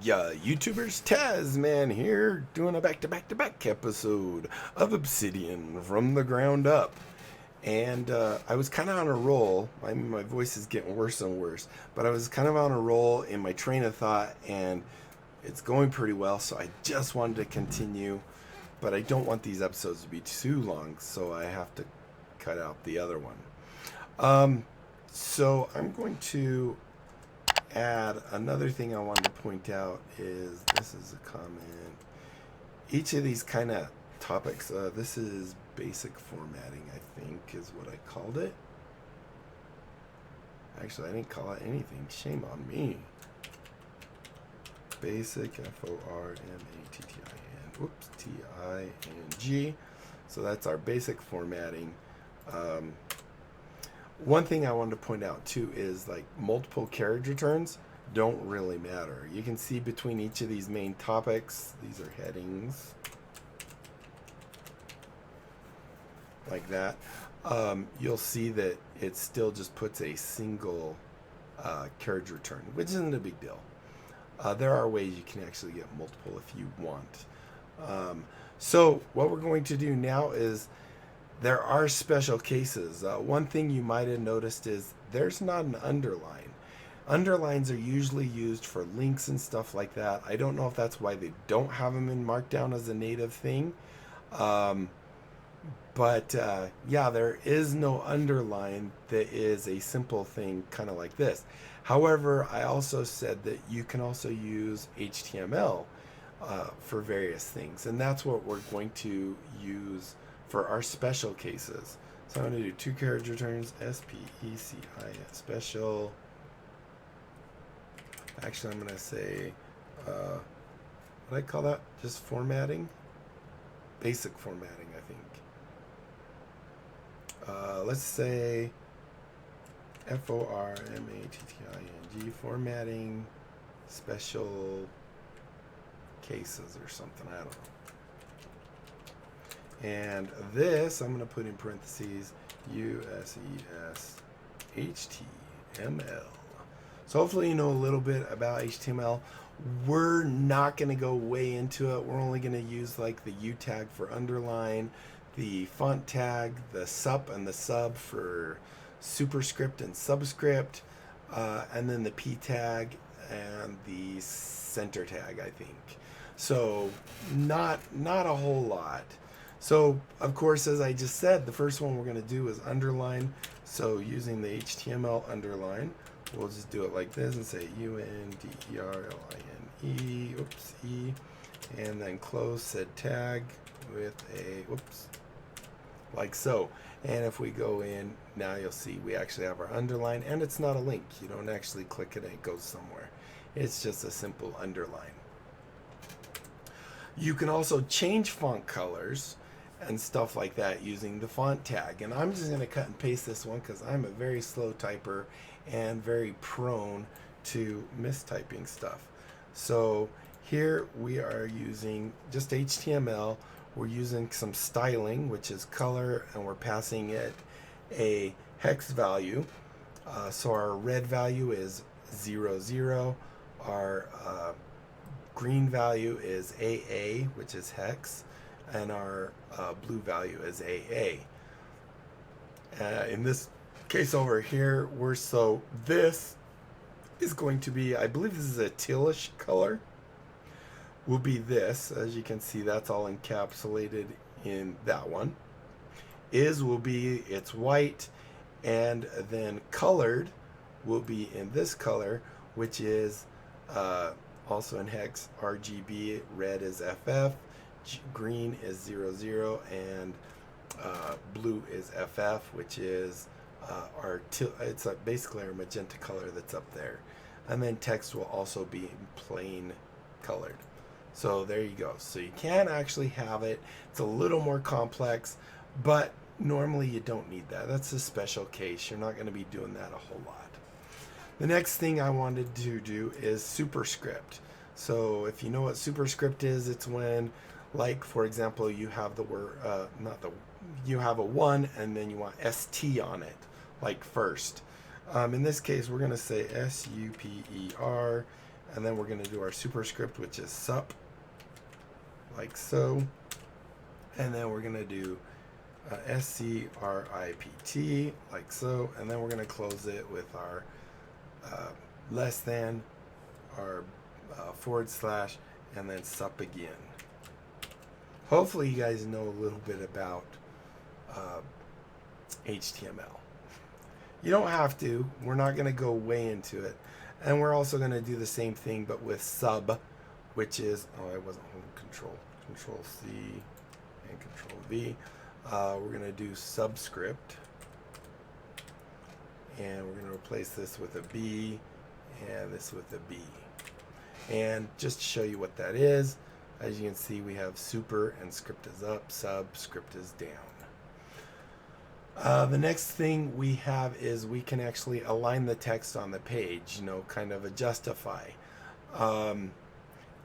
Yeah, YouTubers, Tasman here, doing a back-to-back-to-back episode of Obsidian from the ground up. And I was kind of on a roll. My voice is getting worse and worse, but I was kind of on a roll in my train of thought, and it's going pretty well, so I just wanted to continue. But I don't want these episodes to be too long, so I have to cut out the other one. So I'm going to add another thing I wanted to point out is this is a comment. Each of these kind of topics, this is basic formatting, I think is what I called it. Actually, I didn't call it anything. Shame on me. Basic, Formatting. Whoops, Ting. So that's our basic formatting. One thing I wanted to point out too is like multiple carriage returns don't really matter. You can see between each of these main topics, these are headings like that. You'll see that it still just puts a single carriage return, which isn't a big deal. There are ways you can actually get multiple if you want. So what we're going to do now is there are special cases. One thing you might have noticed is there's not an underline. Underlines are usually used for links and stuff like that. I don't know if that's why they don't have them in Markdown as a native thing. But yeah, there is no underline that is a simple thing kind of like this. However, I also said that you can also use HTML for various things. And that's what we're going to use for our special cases. So I'm going to do two carriage returns, SPECIS, special. Actually, I'm going to say, what do I call that? Just formatting? Basic formatting, I think. Let's say FORMATTING, formatting special cases or something, I don't know. And this, I'm going to put in parentheses, USES HTML. So hopefully you know a little bit about HTML. We're not going to go way into it. We're only going to use like the U tag for underline, the font tag, the sup and the sub for superscript and subscript, and then the P tag and the center tag, I think. So not a whole lot. So, of course, as I just said, the first one we're going to do is underline. So using the HTML underline, we'll just do it like this and say UNDERLINE, oops, E, and then close said tag with a, whoops, like so. And if we go in, now you'll see we actually have our underline, and it's not a link. You don't actually click it and it goes somewhere. It's just a simple underline. You can also change font colors and stuff like that using the font tag. And I'm just going to cut and paste this one because I'm a very slow typer and very prone to mistyping stuff. So here we are using just HTML. We're using some styling, which is color, and we're passing it a hex value. So our red value is 00. Our green value is AA, which is hex, and our blue value is AA. In this case over here, this is going to be, I believe this is a tealish color, will be this. As you can see, that's all encapsulated in that one. Will be, it's white, and then colored will be in this color, which is also in hex RGB. Red is FF, green is 00, and blue is FF, which is it's basically our magenta color that's up there. And then text will also be plain colored. So there you go. So you can actually have it. It's a little more complex, but normally you don't need that. That's a special case. You're not going to be doing that a whole lot. The next thing I wanted to do is superscript. So if you know what superscript is, it's when, like, for example, you have the word, you have a 1 and then you want ST on it, like first. In this case, we're going to say SUPER And then we're going to do our superscript, which is sup, like so. And then we're going to do script, like so. And then we're going to close it with our less than, our /, and then sup again. Hopefully you guys know a little bit about HTML. You don't have to. We're not going to go way into it. And we're also going to do the same thing, but with sub, which is, I wasn't holding Control C and Control V. We're going to do subscript. And we're going to replace this with a B and this with a B. And just to show you what that is, as you can see, we have super and script is up, script is down. The next thing we have is we can actually align the text on the page, kind of a justify.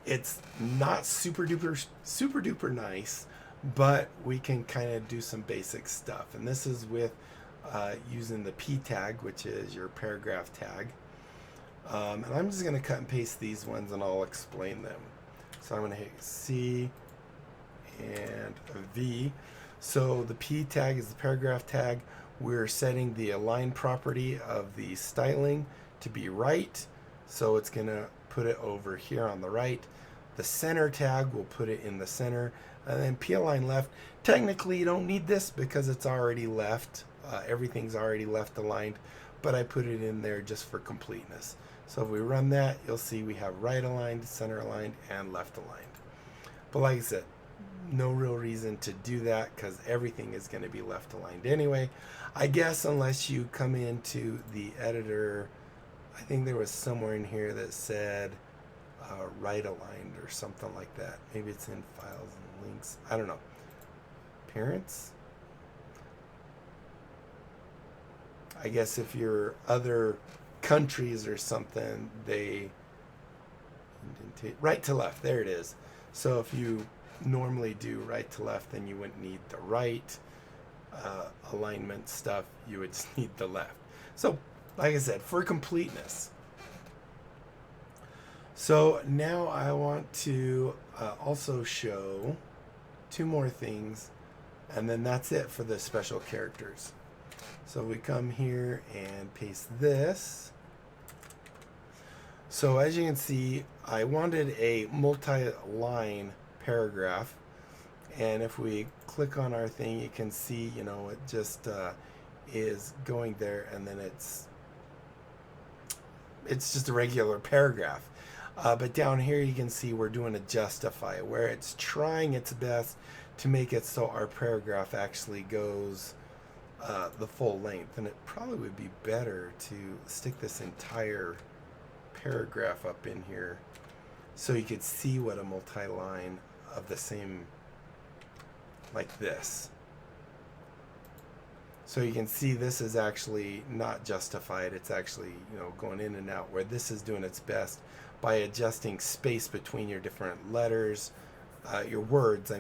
It's not super duper nice, but we can kind of do some basic stuff. And this is with using the P tag, which is your paragraph tag. And I'm just going to cut and paste these ones and I'll explain them. So I'm going to hit C and V. So the P tag is the paragraph tag. We're setting the align property of the styling to be right. So it's going to put it over here on the right. The center tag will put it in the center. And then P align left. Technically you don't need this because it's already left. Everything's already left aligned. But I put it in there just for completeness. So if we run that, you'll see we have right aligned, center aligned, and left aligned. But like I said, no real reason to do that because everything is going to be left aligned anyway. I guess unless you come into the editor, I think there was somewhere in here that said right aligned or something like that. Maybe it's in files and links. I don't know. Appearance? I guess if you're other countries or something, they right to left. There it is. So if you normally do right to left, then you wouldn't need the right alignment stuff. You would just need the left. So like I said, for completeness. So now I want to also show two more things, and then that's it for the special characters. So we come here and paste this. So as you can see, I wanted a multi-line paragraph, and if we click on our thing, you can see, it just is going there, and then it's just a regular paragraph. But down here you can see we're doing a justify, where it's trying its best to make it so our paragraph actually goes the full length. And it probably would be better to stick this entire paragraph up in here so you could see what a multi-line of the same, like this. So you can see this is actually not justified. It's actually, going in and out, where this is doing its best by adjusting space between your different letters, your words,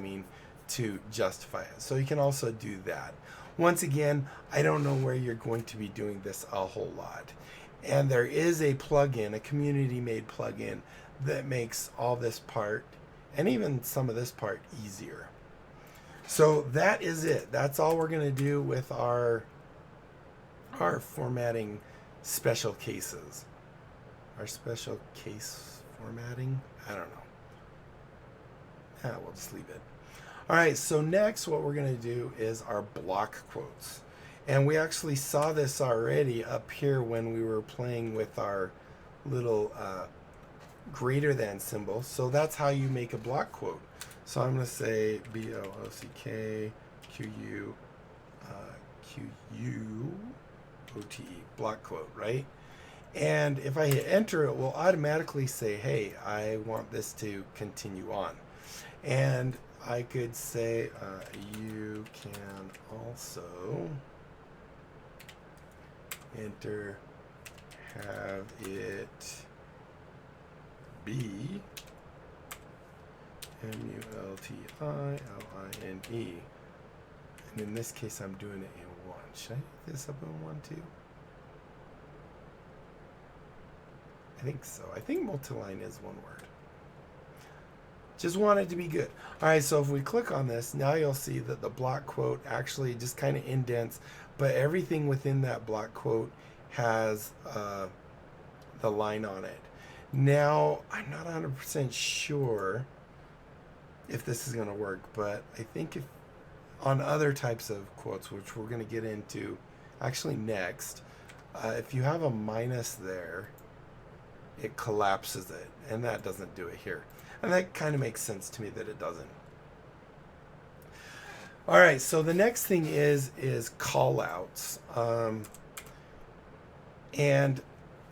to justify it. So you can also do that. Once again, I don't know where you're going to be doing this a whole lot. And there is a plugin, a community-made plugin, that makes all this part, and even some of this part, easier. So that is it. That's all we're going to do with our formatting special cases. Our special case formatting? I don't know. We'll just leave it. All right, so next what we're going to do is our block quotes. And we actually saw this already up here when we were playing with our little greater than symbol. So that's how you make a block quote. So I'm going to say BLOCK QUOTE, block quote, right? And if I hit enter, it will automatically say, hey, I want this to continue on. And I could say you can also enter have it be multiline. And in this case, I'm doing it in 1. Should I make this up in 1 too? I think so. I think multi-line is one word. Just want it to be good. All right, so if we click on this, now you'll see that the block quote actually just kind of indents, but everything within that block quote has the line on it. Now, I'm not 100% sure if this is going to work, but I think if on other types of quotes, which we're going to get into actually next, if you have a minus there, it collapses it, and that doesn't do it here. And that kind of makes sense to me that it doesn't. All right, so the next thing is callouts. And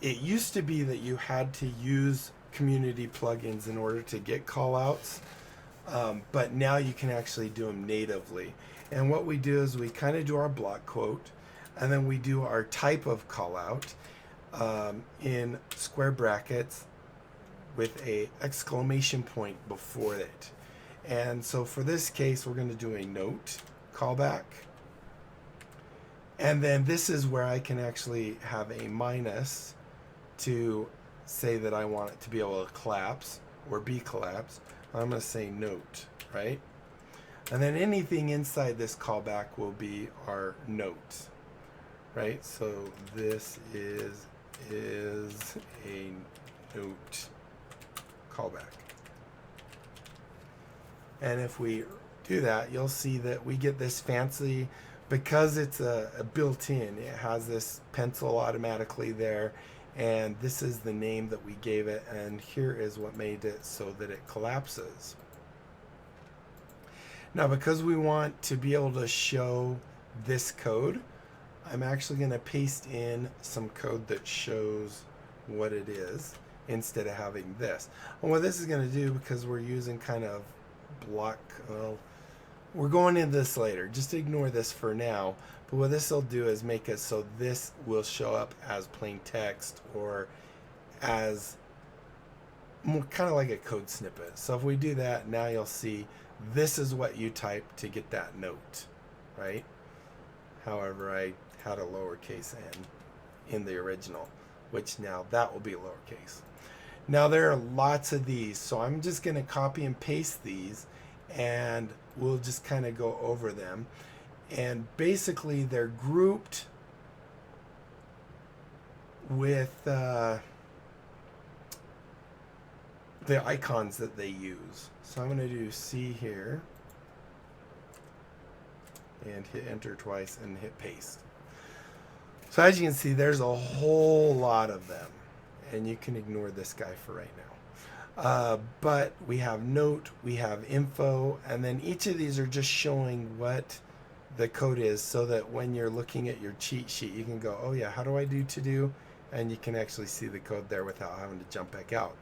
it used to be that you had to use community plugins in order to get callouts, but now you can actually do them natively. And what we do is we kind of do our block quote, and then we do our type of callout in square brackets with a exclamation point before it. And so for this case, we're going to do a note callback. And then this is where I can actually have a minus to say that I want it to be able to collapse or be collapsed. I'm going to say note, right? And then anything inside this callback will be our note, right? So this is a note callback. And if we do that, you'll see that we get this fancy, because it's a built-in, it has this pencil automatically there, and this is the name that we gave it, and here is what made it so that it collapses. Now, because we want to be able to show this code, I'm actually going to paste in some code that shows what it is instead of having this. And what this is going to do, because we're using kind of block, well, we're going into this later, just ignore this for now, but what this will do is make it so this will show up as plain text or as more kind of like a code snippet. So if we do that, now you'll see this is what you type to get that note, right? However, I had a lowercase n in the original, which now that will be lowercase. Now there are lots of these, so I'm just going to copy and paste these, and we'll just kind of go over them. And basically they're grouped with the icons that they use. So I'm going to do C here and hit enter twice and hit paste. So as you can see, there's a whole lot of them, and you can ignore this guy for right now. But we have note, we have info, and then each of these are just showing what the code is, so that when you're looking at your cheat sheet, you can go, oh yeah, how do I do to do? And you can actually see the code there without having to jump back out.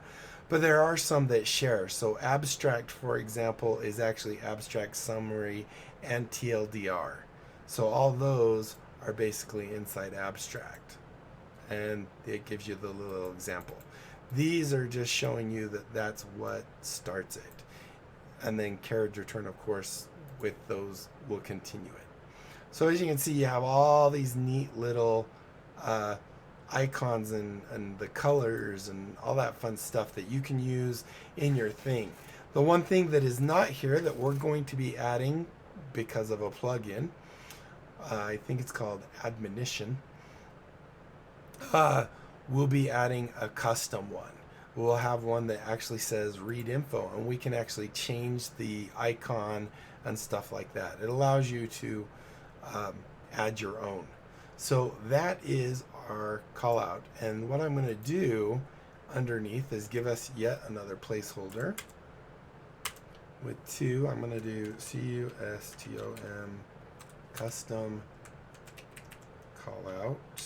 But there are some that share. So abstract, for example, is actually abstract summary and TLDR. So all those are basically inside abstract, and it gives you the little example. These are just showing you that that's what starts it, and then carriage return, of course, with those will continue it. So as you can see, you have all these neat little icons and the colors and all that fun stuff that you can use in your thing. The one thing that is not here that we're going to be adding because of a plugin, I think it's called admonition, we'll be adding a custom one. We'll have one that actually says read info, and we can actually change the icon and stuff like that. It allows you to add your own. So that is our call out, and what I'm going to do underneath is give us yet another placeholder with 2. I'm going to do custom custom call out,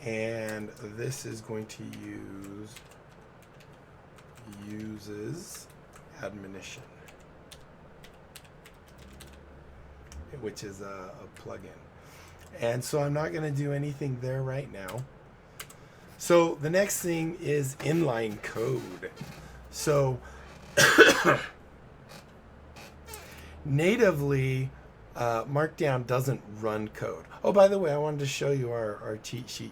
and this is going to uses admonition, which is a plugin. And so I'm not going to do anything there right now. So the next thing is inline code. So natively, Markdown doesn't run code. Oh, by the way, I wanted to show you our cheat sheet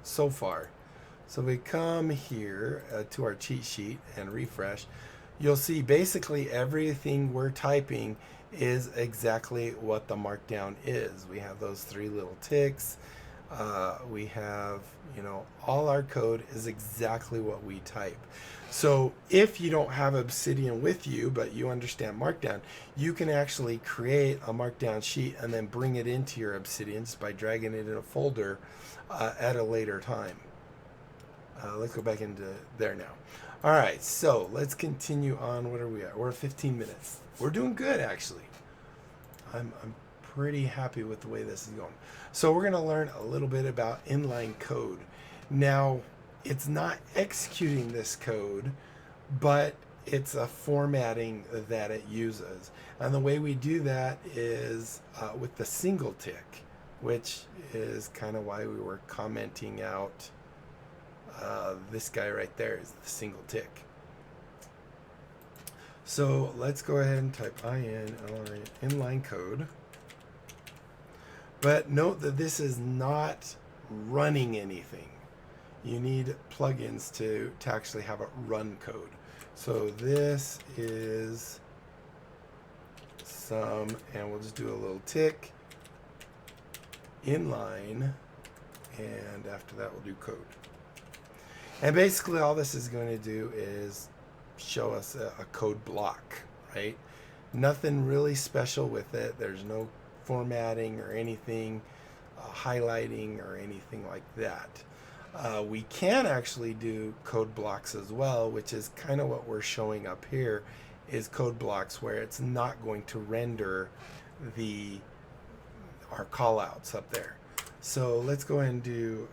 so far. So we come here to our cheat sheet and refresh. You'll see basically everything we're typing is exactly what the Markdown is. We have those 3 little ticks. We have, all our code is exactly what we type. So if you don't have Obsidian with you, but you understand Markdown, you can actually create a Markdown sheet and then bring it into your Obsidian just by dragging it in a folder at a later time. Let's go back into there now. All right, so let's continue on. What are we at? We're at 15 minutes. We're doing good, actually. I'm pretty happy with the way this is going. So we're going to learn a little bit about inline code. Now, it's not executing this code, but it's a formatting that it uses. And the way we do that is with the single tick, which is kind of why we were commenting out this guy right there is the single tick. So let's go ahead and type inline code. But note that this is not running anything. You need plugins to actually have it run code. So this is some, and we'll just do a little tick, inline, and after that we'll do code. And basically all this is going to do is show us a code block, right? Nothing really special with it. There's no formatting or anything, highlighting or anything like that. We can actually do code blocks as well, which is kind of what we're showing up here, is code blocks where it's not going to render our callouts up there. So let's go ahead and do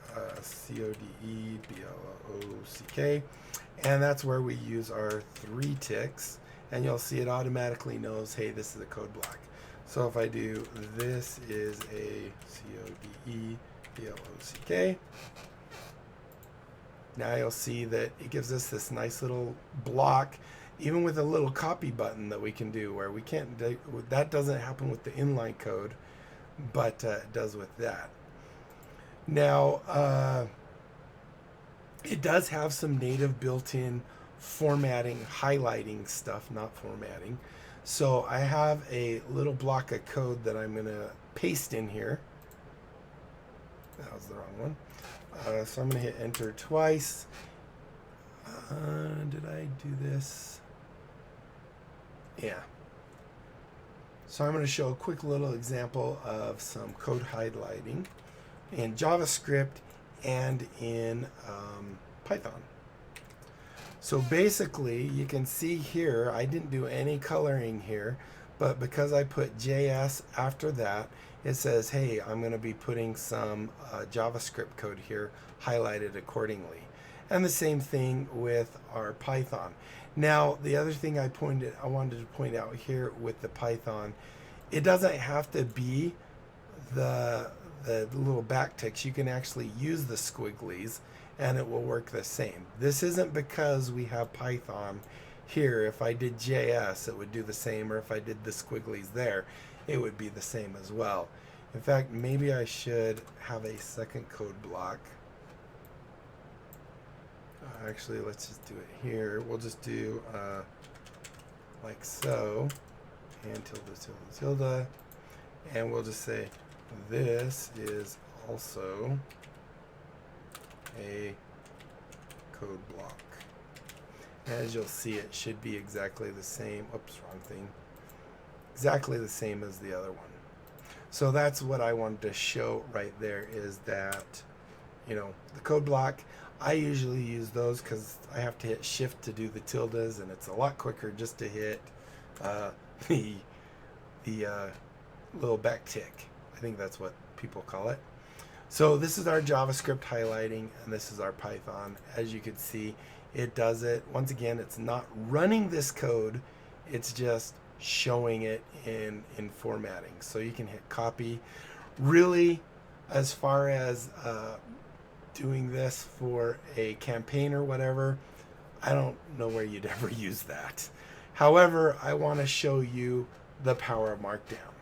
CODEBLOCK, and that's where we use our 3 ticks, and you'll see it automatically knows, hey, this is a code block. So if I do this is a CODEBLOCK, now you'll see that it gives us this nice little block, even with a little copy button that we can do, where we can't do, that doesn't happen with the inline code, but it does with that. Now, it does have some native built-in formatting, highlighting stuff, not formatting. So I have a little block of code that I'm going to paste in here. That was the wrong one. So I'm going to hit enter twice. Did I do this? Yeah. So I'm going to show a quick little example of some code highlighting in JavaScript and in Python. So basically, you can see here, I didn't do any coloring here, but because I put JS after that, it says, hey, I'm going to be putting some JavaScript code here highlighted accordingly. And the same thing with our Python. Now, the other thing I wanted to point out here with the Python, it doesn't have to be the little backticks. You can actually use the squigglies and it will work the same. This isn't because we have Python here. If I did JS, it would do the same, or if I did the squigglies there, it would be the same as well. In fact, maybe I should have a second code block. Actually, let's just do it here. We'll just do like so, and tilde, tilde, tilde, and we'll just say this is also a code block. As you'll see, it should be exactly the same. Oops, wrong thing. Exactly the same as the other one. So that's what I wanted to show right there, is that, the code block, I usually use those because I have to hit shift to do the tildes, and it's a lot quicker just to hit the little back tick. I think that's what people call it. So this is our JavaScript highlighting, and this is our Python. As you can see, it does it. Once again, it's not running this code, it's just showing it in formatting. So you can hit copy. Really, as far as doing this for a campaign or whatever, I don't know where you'd ever use that. However, I want to show you the power of Markdown.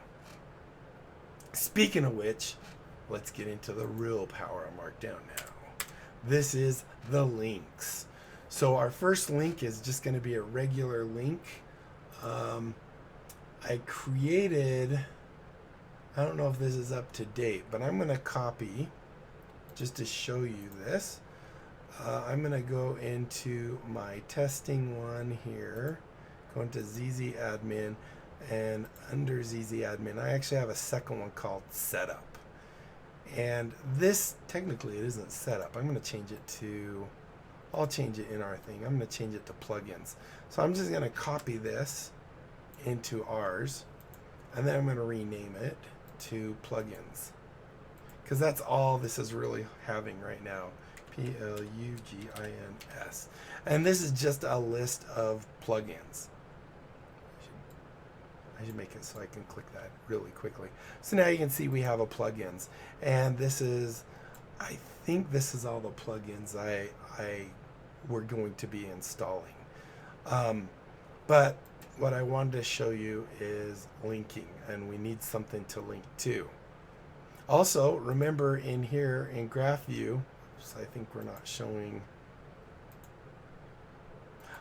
Speaking of which, let's get into the real power of Markdown now. this is the links. So our first link is just going to be a regular link. I created, I don't know if this is up to date, but I'm going to copy just to show you this. I'm going to go into my testing one here, go into ZZ admin, and under ZZ admin, I actually have a second one called setup. And this, technically, it isn't setup. I'm going to change it to, I'll change it in our thing. I'm going to change it to plugins. So I'm just going to copy this into ours, and then I'm going to rename it to plugins, because that's all this is really having right now. Plugins. And this is just a list of plugins. I should make it so I can click that really quickly. So now you can see we have a plugins, and this is, I think this is all the plugins we're going to be installing. But what I wanted to show you is linking, and we need something to link to. Also, remember in here in graph view, I think we're not showing,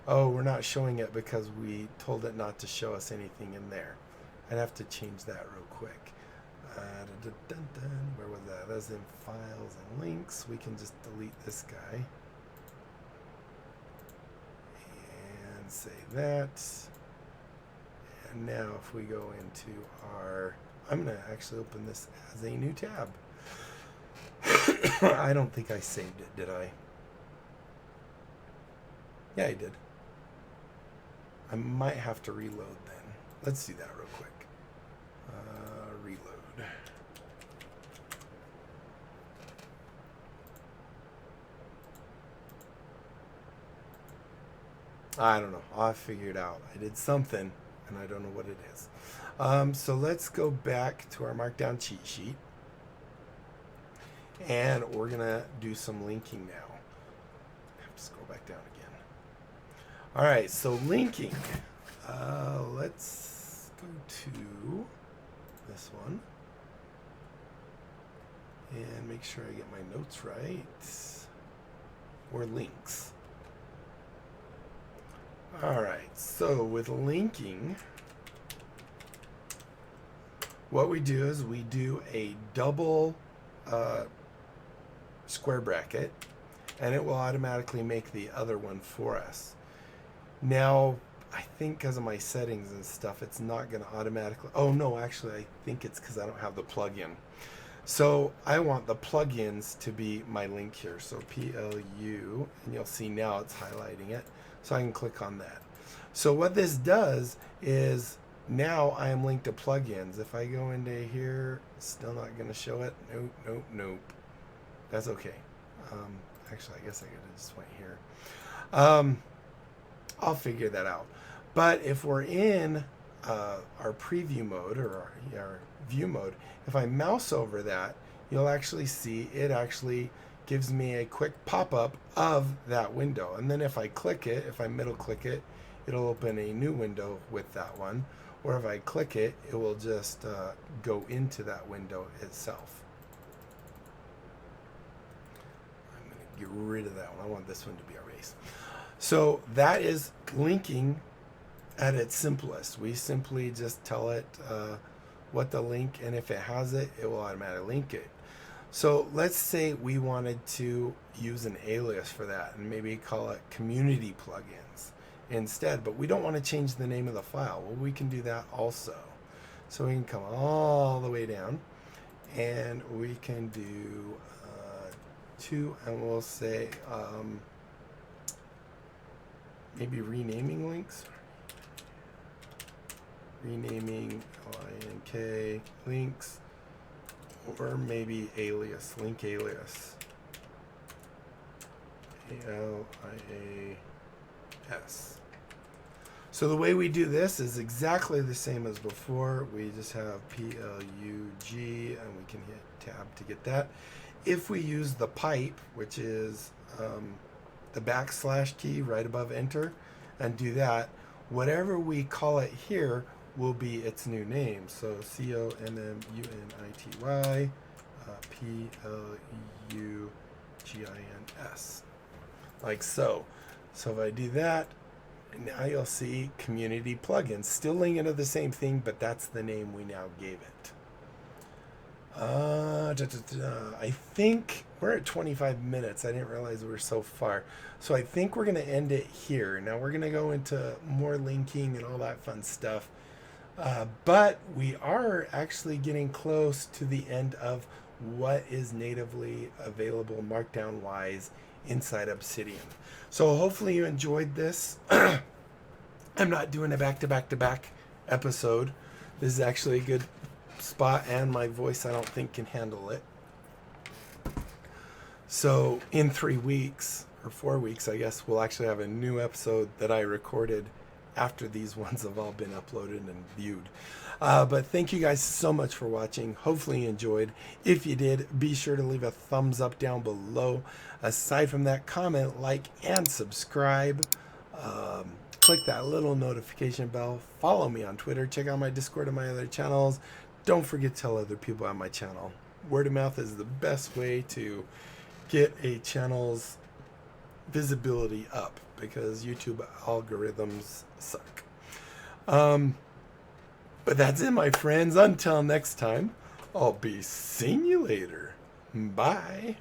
oh, we're not showing it because we told it not to show us anything in there. I'd have to change that real quick. Where was that? That's in files and links. We can just delete this guy and say that. And now if we go into our, I'm going to actually open this as a new tab. I don't think I saved it, did I? Yeah, I did. I might have to reload then. Let's do that real quick. Reload. I don't know. I'll figure it out. I did something, and I don't know what it is. So let's go back to our Markdown cheat sheet. And we're going to do some linking now. I have to scroll back down again. All right, so linking. Let's go to this one and make sure I get my notes right. Or links. All right, so with linking, what we do is we do a double square bracket, and it will automatically make the other one for us. Now, I think because of my settings and stuff, it's not going to automatically, oh no, actually I think it's because I don't have the plugin. So I want the plugins to be my link here. So PLU, and you'll see now it's highlighting it. So I can click on that. So what this does is now I am linked to plugins. If I go into here, still not going to show it. Nope, nope, nope. That's okay. Actually, I guess I could have just went here. I'll figure that out. But if we're in our preview mode or our view mode, if I mouse over that, you'll actually see it actually gives me a quick pop-up of that window. And then if I click it, if I middle click it, it'll open a new window with that one. Or if I click it, it will just go into that window itself. I'm going to get rid of that one. I want this one to be erased. So that is linking at its simplest. We simply just tell it what the link, and if it has it, it will automatically link it. So let's say we wanted to use an alias for that and maybe call it community plugins instead, but we don't want to change the name of the file. Well, we can do that also. So we can come all the way down and we can do two, and we'll say maybe renaming links. Renaming LINK links, or maybe alias, link alias. ALIAS. So the way we do this is exactly the same as before. We just have PLUG, and we can hit tab to get that. If we use the pipe, which is the / key right above enter, and do that, whatever we call it here will be its new name. So COMMUNITY, PLUG G-I-N-S, like so. So if I do that, now you'll see community plugins, still linking to the same thing, but that's the name we now gave it. I think we're at 25 minutes. I didn't realize we were so far. So I think we're going to end it here. Now we're going to go into more linking and all that fun stuff. But we are actually getting close to the end of what is natively available Markdown wise inside Obsidian. So hopefully you enjoyed this. I'm not doing a back-to-back-to-back episode. This is actually a good spot, and my voice I don't think can handle it. So in 3 weeks or 4 weeks, I guess, we'll actually have a new episode that I recorded after these ones have all been uploaded and viewed. But thank you guys so much for watching. Hopefully you enjoyed. If you did, be sure to leave a thumbs up down below. Aside from that, comment, like, and subscribe. Click that little notification bell. Follow me on Twitter. Check out my Discord and my other channels. Don't forget to tell other people about my channel. Word of mouth is the best way to get a channel's visibility up, because YouTube algorithms suck. But that's it, my friends. Until next time, I'll be seeing you later. Bye.